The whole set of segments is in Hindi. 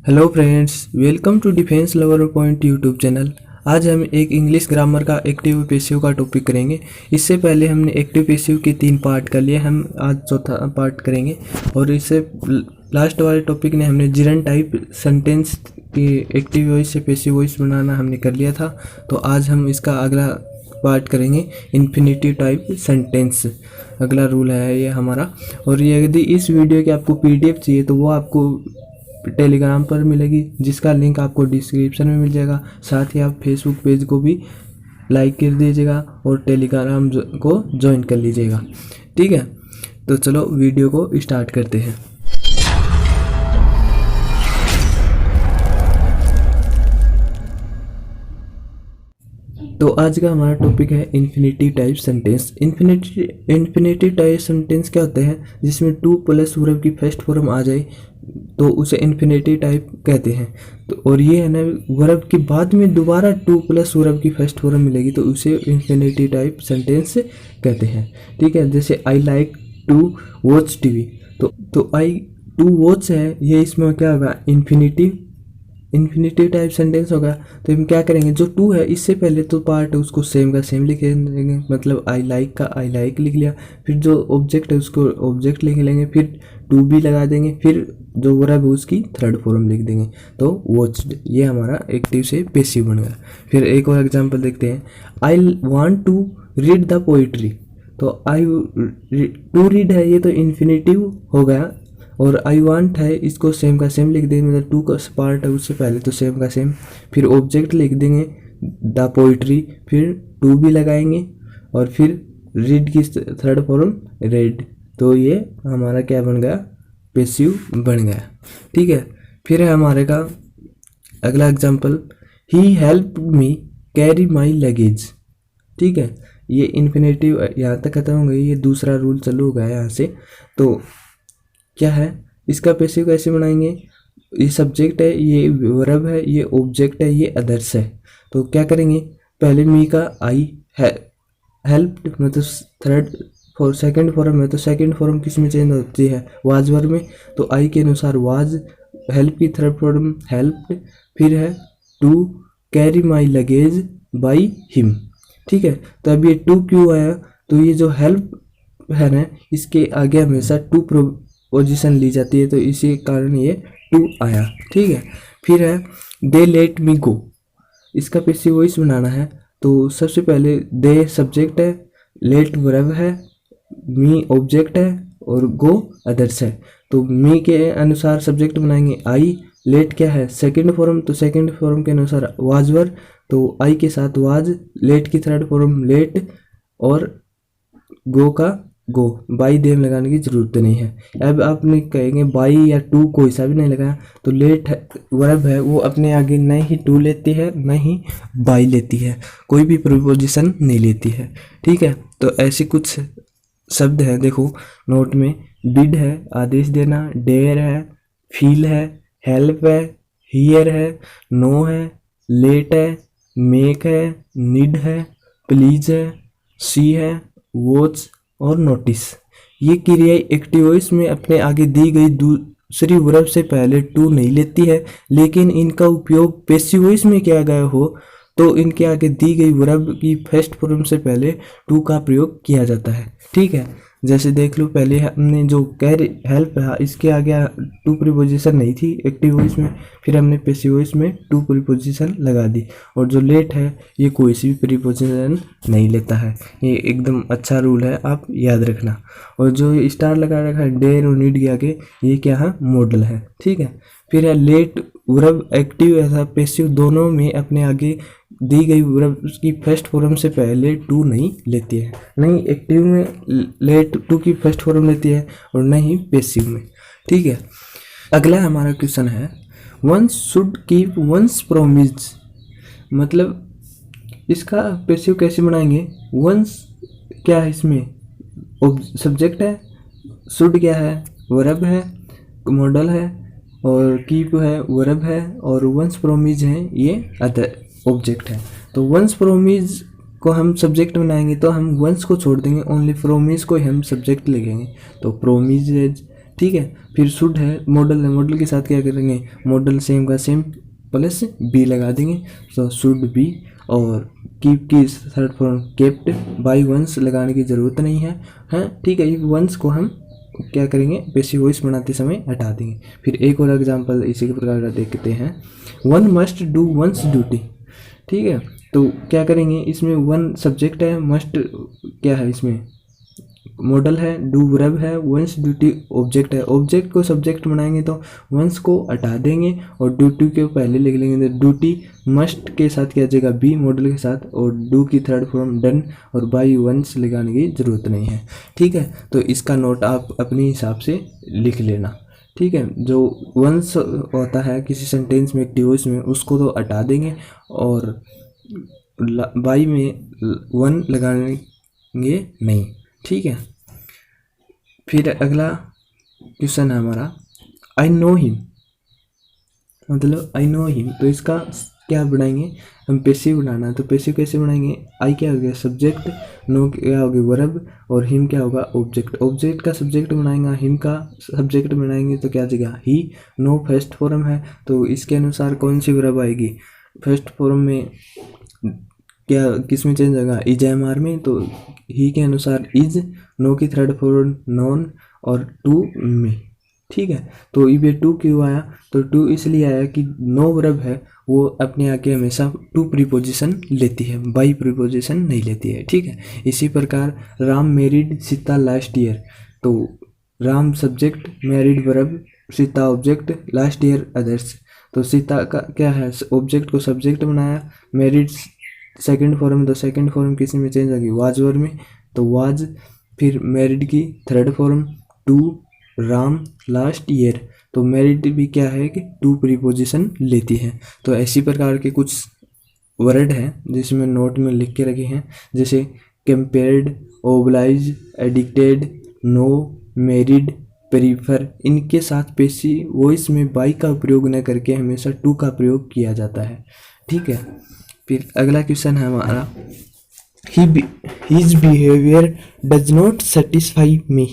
Hello friends, welcome to defence lover point YouTube channel. आज हम एक इंग्लिश ग्रामर का एक्टिव पैसिव का टॉपिक करेंगे। इससे पहले हमने एक्टिव पैसिव के 3 पार्ट कर लिए, हम आज चौथा पार्ट करेंगे। और इससे लास्ट वाले टॉपिक ने हमने जिरन टाइप सेंटेंस की एक्टिव वॉइस से पैसिव वॉइस बनाना हमने कर लिया था। तो आज हम इसका अगला पार्ट करेंगे, इन्फिनेटिव टाइप सेंटेंस। अगला रूल है ये हमारा। और यदि इस वीडियो की आपको पीडीएफ चाहिए तो वो आपको टेलीग्राम पर मिलेगी, जिसका लिंक आपको डिस्क्रिप्शन में मिल जाएगा। साथ ही आप फेसबुक पेज को भी लाइक कर दीजिएगा और टेलीग्राम को ज्वाइन कर लीजिएगा। ठीक है, तो चलो वीडियो को स्टार्ट करते हैं। तो आज का हमारा टॉपिक है infinitive type sentence. Infinitive type sentence क्या होते हैं? जिसमें टू प्लस वर्ब की फर्स्ट फॉर्म आ जाए तो उसे इन्फिनेटिव टाइप कहते हैं। तो और ये है ना, वर्ब के बाद में दोबारा टू प्लस वर्ब की फर्स्ट फॉर्म मिलेगी तो उसे इन्फिनेटिव टाइप सेंटेंस कहते हैं। ठीक है, जैसे I like to watch TV, तो आई टू वॉच है, ये इसमें क्या होगा? इन्फिनेटिव टाइप सेंटेंस होगा। तो हम क्या करेंगे, जो टू है इससे पहले तो पार्ट है उसको सेम का सेम लिख लेंगे, मतलब आई लाइक का आई लाइक लिख लिया। फिर जो ऑब्जेक्ट है उसको ऑब्जेक्ट लिख लेंगे, फिर टू भी लगा देंगे, फिर जो वर्ब है उसकी थर्ड फॉर्म लिख देंगे। तो वॉच्ड, ये हमारा एक्टिव से पैसिव बन गया। फिर एक और एग्जांपल देखते हैं, I want to read the poetry. तो आई टू रीड है, ये तो इन्फिनेटिव हो गया। और आई वांट है, इसको सेम का सेम लिख देंगे, मतलब टू का पार्ट है उससे पहले तो सेम का सेम। फिर ऑब्जेक्ट लिख देंगे द पोइट्री, फिर टू भी लगाएंगे और फिर रीड की थर्ड फॉर्म रेड। तो ये हमारा क्या बन गया? पैसिव बन गया। ठीक है, फिर है हमारे का अगला example, he help me carry my luggage. ठीक है, ये इन्फिनेटिव यहाँ तक खत्म हो गई। ये दूसरा रूल चालू हो गया यहाँ से। तो क्या है इसका पैसिव कैसे बनाएंगे? ये सब्जेक्ट है, ये वर्ब है, ये ऑब्जेक्ट है, ये अदर्स है। तो क्या करेंगे, पहले मी का आई हेल्प, मतलब थर्ड फॉर सेकंड फॉर्म है, तो सेकंड फॉर्म किस में चेंज होती है? वाज वर्ब में। तो आई के अनुसार वाज, हेल्प की थर्ड फॉर्म हेल्प, फिर है to carry my luggage by him. ठीक है, तो अब ये टू क्यों आया? तो ये जो हेल्प है ना, इसके आगे हमेशा टू पोजीशन ली जाती है, तो इसी कारण ये टू आया। ठीक है, फिर है दे लेट मी गो। इसका पैसिव वॉइस बनाना है। तो सबसे पहले दे सब्जेक्ट है, लेट वर्ब है, मी ऑब्जेक्ट है और गो अदर्स है। तो मी के अनुसार सब्जेक्ट बनाएंगे आई, लेट क्या है? सेकंड फॉर्म, तो सेकंड फॉर्म के अनुसार वाज वर्ब, तो आई के साथ वाज, लेट की थर्ड फॉर्म लेट और गो का गो। बाई देम लगाने की जरूरत नहीं है। अब आपने कहेंगे बाई या टू कोई सा भी नहीं लगाया, तो लेट वर्ब है वो अपने आगे न ही टू लेती है न ही बाई लेती है, कोई भी प्रीपोजिशन नहीं लेती है। ठीक है, तो ऐसे कुछ शब्द हैं, देखो नोट में। डिड है आदेश देना, डेयर है, फील है, हेल्प है, हियर है, नो है, लेट है, मेक है, नीड है, प्लीज है, सी है, वॉच और नोटिस। ये क्रिया एक्टिव वॉइस में अपने आगे दी गई दूसरी वर्ब से पहले टू नहीं लेती है, लेकिन इनका उपयोग पैसिव वॉइस में किया गया हो तो इनके आगे दी गई वर्ब की फर्स्ट फॉर्म से पहले टू का प्रयोग किया जाता है। ठीक है, जैसे देख लो, पहले हमने जो कैरी हेल्प है इसके आगे टू प्रीपोजिशन नहीं थी एक्टिव वॉइस में, फिर हमने पैसिव वॉइस में टू प्रीपोजिशन लगा दी। और जो लेट है ये कोई सी भी प्रीपोजिशन नहीं लेता है। ये एकदम अच्छा रूल है, आप याद रखना। और जो स्टार लगा रखा है डेयर और नीड के आगे, ये क्या है? मॉडल है। ठीक है, फिर है लेट वर्ब एक्टिव ऐसा पैसिव दोनों में अपने आगे दी गई वर्ब की फर्स्ट फॉर्म से पहले टू नहीं लेती है। नहीं एक्टिव में लेट टू की फर्स्ट फॉर्म लेती है और नहीं पैसिव में। ठीक है, अगला हमारा क्वेश्चन है, one should keep once promise. मतलब इसका पैसिव कैसे बनाएंगे? वंस क्या है इसमें? सब्जेक्ट है, शुड क्या है? वर्ब है, मॉडल है, और कीप है वर्ब है, और वंस प्रोमिस है ये अदर ऑब्जेक्ट है। तो वंस प्रोमिस को हम सब्जेक्ट बनाएंगे तो हम वंस को छोड़ देंगे, ओनली प्रोमिस को हम सब्जेक्ट लिखेंगे। तो प्रोमिस ठीक है। फिर शुड है, मॉडल है, मॉडल के साथ क्या करेंगे, मॉडल सेम का सेम प्लस बी लगा देंगे, तो शुड बी। और कीप की third form kept by once लगाने की ज़रूरत नहीं है, हैं, ठीक है। ये वंस को हम क्या करेंगे, पैसिव वॉइस बनाते समय हटा देंगे। फिर एक और एग्जांपल इसी के प्रकार का देखते हैं, one must do once duty, ठीक है। तो क्या करेंगे, इसमें वन सब्जेक्ट है, मस्ट क्या है, इसमें मॉडल है, डू वर्ब है, वंस ड्यूटी ऑब्जेक्ट है। ऑब्जेक्ट को सब्जेक्ट बनाएंगे तो वंस को हटा देंगे और ड्यूटी के पहले लिख लेंगे, तो ड्यूटी मस्ट के साथ क्या जाएगा, बी मॉडल के साथ, और डू की थर्ड फॉर्म डन, और बाई वंस लगाने की ज़रूरत नहीं है, ठीक है। तो इसका नोट आप अपने हिसाब से लिख लेना, ठीक है। जो वंस होता है किसी सेंटेंस में, एक्टिव वॉइस में, उसको तो हटा देंगे और बाई में वन लगाएंगे नहीं, ठीक है। फिर अगला क्वेश्चन है हमारा, आई नो हिम, मतलब आई नो हिम, तो इसका क्या बनाएंगे, हम पैसिव बनाना है, तो पैसिव कैसे बनाएंगे, आई क्या हो गया सब्जेक्ट, नो क्या हो गया वर्ब, और हिम क्या होगा ऑब्जेक्ट। ऑब्जेक्ट का सब्जेक्ट बनाएंगे, हिम का सब्जेक्ट बनाएंगे, तो क्या जगह ही, नो फर्स्ट फॉर्म है, तो इसके अनुसार कौन सी वर्ब आएगी, फर्स्ट फॉर्म में क्या किस में चेंज होगा, इज एम आर में, तो ही के अनुसार इज, नो की थर्ड फॉर्म नॉन, और टू में, ठीक है। तो ये टू क्यों आया, तो टू इसलिए आया कि नो वर्ब है वो अपने आगे हमेशा टू प्रीपोजिशन लेती है, बाई प्रीपोजिशन नहीं लेती है, ठीक है। इसी प्रकार Ram married Sita last year, तो Ram subject, married verb, Sita object, last year others, तो सीता का क्या है ऑब्जेक्ट को सब्जेक्ट बनाया, मैरिड सेकंड फॉर्म, तो सेकंड फॉर्म किसी में चेंज होगी, वाज वर्ब में, तो वाज, फिर मैरिड की third form to, Ram last year, तो मैरिड भी क्या है कि टू प्रीपोजिशन लेती है। तो ऐसी प्रकार के कुछ वर्ड हैं जिसमें नोट में लिख के रखे हैं, जैसे compared, obliged, addicted, know, married, prefer, इनके साथ पैसिव वॉइस में बाई का प्रयोग न करके हमेशा टू का प्रयोग किया जाता है, ठीक है। फिर अगला क्वेश्चन है हमारा, his behaviour does not satisfy me,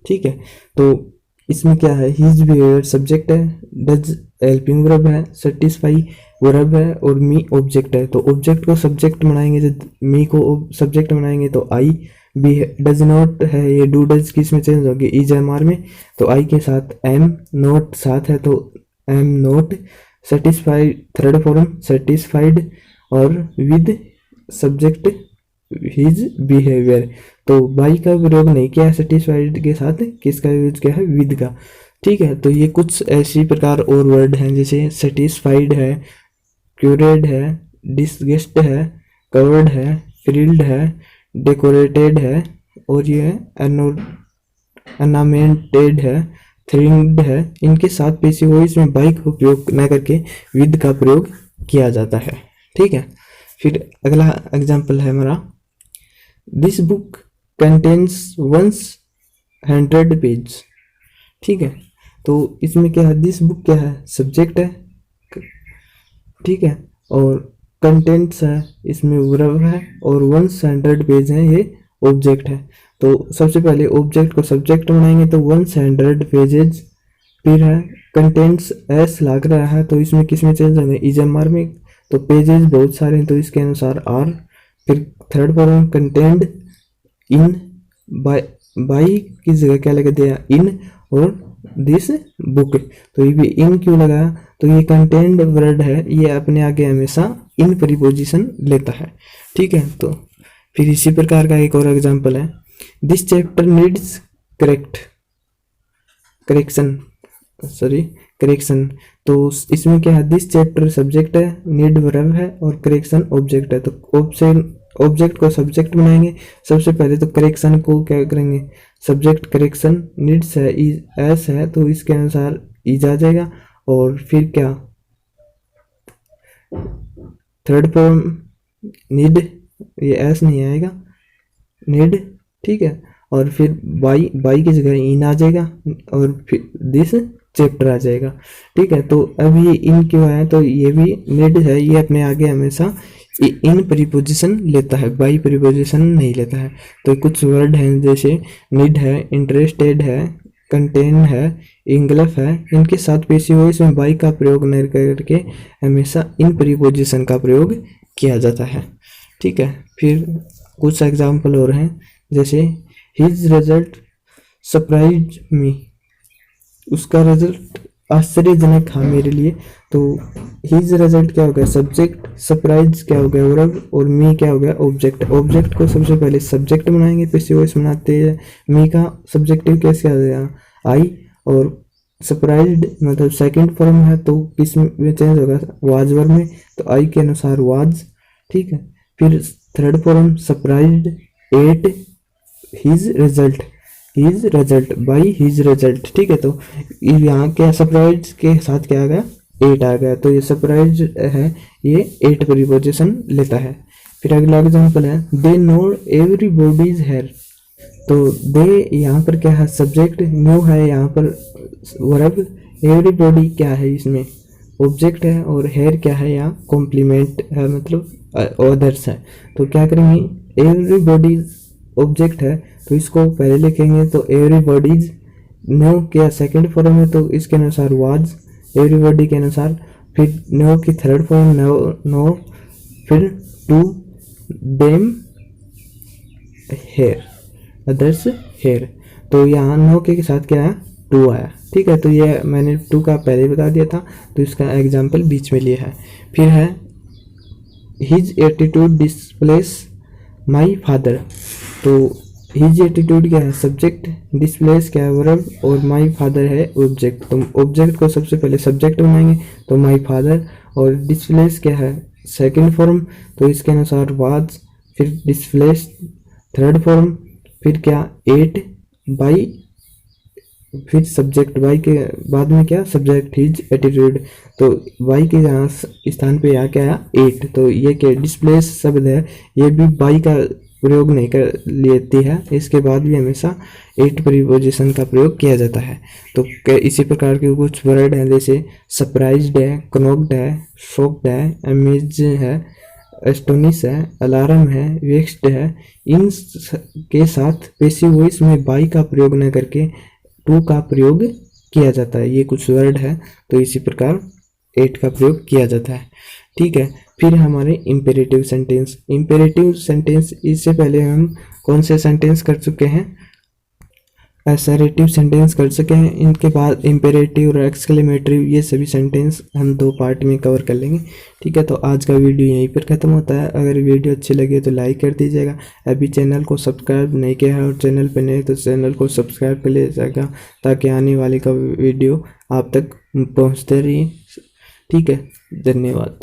ठीक है। तो इसमें क्या है, हिज बिहेवियर सब्जेक्ट है, डज हेल्पिंग वर्ब है, सेटिस्फाई वर्ब है, और मी ऑब्जेक्ट है। तो ऑब्जेक्ट को सब्जेक्ट बनाएंगे, जब मी को सब्जेक्ट बनाएंगे तो आई, बी डज नॉट है, ये डू डज किस में चेंज होगी, इज एम आर में, तो आई के साथ एम, नॉट साथ है तो am not, satisfied third form satisfied, और विद सब्जेक्ट हिज बिहेवियर, तो बाई का प्रयोग नहीं किया सेटिस्फाइड के साथ, किसका यूज किया है, विद का, ठीक है। तो ये कुछ ऐसी प्रकार और वर्ड हैं, जैसे सेटिस्फाइड है, क्यूरेड है, डिसगस्ट है, कवर्ड है, फ्रिल्ड है, डेकोरेटेड है, और ये एनामेंटेड है, थ्रिंग्ड है। इनके साथ पैसिव वॉइस में बाई का उपयोग न करके विद का प्रयोग किया जाता है, ठीक है। फिर अगला एग्जाम्पल है हमारा, दिस बुक कंटेन्स 100 पेज, ठीक है। तो इसमें क्या है, दिस बुक क्या है, सब्जेक्ट है, ठीक है, और कंटेंट्स है, इसमें वर्ब है, और 100 पेज है, ये ऑब्जेक्ट है। तो सबसे पहले ऑब्जेक्ट को सब्जेक्ट बनाएंगे तो 100 पेजेज, फिर है कंटेंट्स एस लग रहा है, तो इसमें किस में चेंज होंगे, इज एम आर में, तो पेजेस बहुत सारे हैं तो इसके अनुसार आर, फिर third form content in, by की जगह क्या लगा दिया, इन, और दिस बुक, तो ये भी इन क्यों लगाया, तो ये कंटेंट वर्ड है, ये अपने आगे हमेशा इन प्रीपोजिशन लेता है, ठीक है। तो फिर इसी प्रकार का एक और एग्जांपल है, दिस चैप्टर नीड्स करेक्शन, तो इसमें क्या है, दिस चैप्टर सब्जेक्ट है, नीड वर्ब है, और करेक्शन ऑब्जेक्ट है। तो ऑब्जेक्ट को सब्जेक्ट बनाएंगे, सबसे पहले तो करेक्शन को क्या करेंगे, सब्जेक्ट करेक्शन, नीड्स है, एस है, तो इसके अनुसार इज आ जाएगा, और फिर क्या थर्ड फॉर्म नीड, ये एस नहीं आएगा, नीड, ठीक है, और फिर बाई की जगह इन आ जाएगा, और फिर दिस चैप्टर आ जाएगा, ठीक है। तो अब ये इन क्यों आया, तो ये भी नीड है, ये अपने आगे हमेशा इन प्रीपोजिशन लेता है, बाई प्रीपोजिशन नहीं लेता है। तो कुछ वर्ड हैं जैसे नीड है, इंटरेस्टेड है, कंटेन है, इंग्लफ है, इनके साथ पेशिव वॉइस में बाई का प्रयोग न करके हमेशा इन प्रीपोजिशन का प्रयोग किया जाता है। ठीक है, फिर कुछ एग्जाम्पल और हैं, जैसे हिज रिजल्ट सरप्राइज मी, उसका रिजल्ट आश्चर्यजनक था मेरे लिए। तो हिज रिजल्ट क्या हो गया, सब्जेक्ट, सरप्राइज क्या हो गया वर्ब, और मी क्या हो गया ऑब्जेक्ट। ऑब्जेक्ट को सबसे पहले सब्जेक्ट बनाएंगे, पैसिव वॉइस बनाते हैं। मी का सब्जेक्टिव कैसे आ गया, आई, और सरप्राइज्ड मतलब सेकंड फॉर्म है तो किस में चेंज होगा, वाज वर्ब में, तो आई के अनुसार वाज। ठीक है, फिर third form surprised at his result, his result by his result. ठीक है, तो यहाँ क्या सरप्राइज के साथ क्या आ गया, एट आ गया, तो ये सरप्राइज है, ये एट प्रीपोजिशन लेता है। फिर अगला एग्जांपल है, दे नो एवरीबॉडीज हेयर, तो दे यहाँ पर क्या है, सब्जेक्ट, नो है यहाँ पर वर्ब, एवरीबॉडी क्या है इसमें ऑब्जेक्ट है, और हेयर क्या है यहाँ कॉम्प्लीमेंट है, मतलब अदर्स है। तो क्या करेंगे, एवरीबॉडी ऑब्जेक्ट है तो इसको पहले लिखेंगे, तो एवरीबॉडीज, नो क्या सेकंड फॉर्म है तो इसके अनुसार वाज, एवरीबॉडी के अनुसार, फिर नो की थर्ड फॉर्म नो, फिर to them hair, others hair, तो यहाँ नो के साथ क्या है, टू आया। ठीक है, तो ये मैंने टू का पहले बता दिया था, तो इसका एग्जाम्पल बीच में लिया है। फिर है his attitude displace my father, तो हिज एटीट्यूड क्या है, सब्जेक्ट, डिस्प्लेस क्या है वर्ब, और माई फादर है ऑब्जेक्ट। तो ऑब्जेक्ट को सबसे पहले सब्जेक्ट बनाएंगे, तो माई फादर, और डिस्प्लेस क्या है सेकंड फॉर्म, तो इसके अनुसार वाज, फिर डिस्प्लेस थर्ड फॉर्म, फिर क्या एट बाई, फिर सब्जेक्ट बाई के बाद में क्या सब्जेक्ट हिज एटीट्यूड, तो बाई के यहाँ स्थान पे यहाँ क्या है एट, तो ये क्या डिस्प्लेस शब्द है, ये भी बाई का प्रयोग नहीं कर लेती है, इसके बाद भी हमेशा एट प्रीपोजिशन का प्रयोग किया जाता है। तो इसी प्रकार के कुछ वर्ड हैं, जैसे सरप्राइज्ड है, कनॉक्ड है, शॉक्ड है, अमेज है, एस्टोनिश है, अलार्म है, वेक्स्ड है, इन के साथ पैसिव वॉइस में बाई का प्रयोग न करके टू का प्रयोग किया जाता है। ये कुछ वर्ड है, तो इसी प्रकार एट का प्रयोग किया जाता है। ठीक है, फिर हमारे इम्पेरेटिव सेंटेंस। इम्पेरेटिव सेंटेंस, इससे पहले हम कौन से सेंटेंस कर चुके हैं, असर्टिव सेंटेंस कर चुके हैं, इनके बाद इम्पेरेटिव और एक्सक्लेमेटरी, ये सभी सेंटेंस हम दो पार्ट में कवर कर लेंगे। ठीक है, तो आज का वीडियो यहीं पर ख़त्म होता है। अगर वीडियो अच्छी लगे तो लाइक कर दीजिएगा, अभी चैनल को सब्सक्राइब नहीं किया है और चैनल पर नहीं तो चैनल को सब्सक्राइब कर लीजिएगा, ताकि आने वाले का वीडियो आप तक पहुँचते रहिए। ठीक है, धन्यवाद।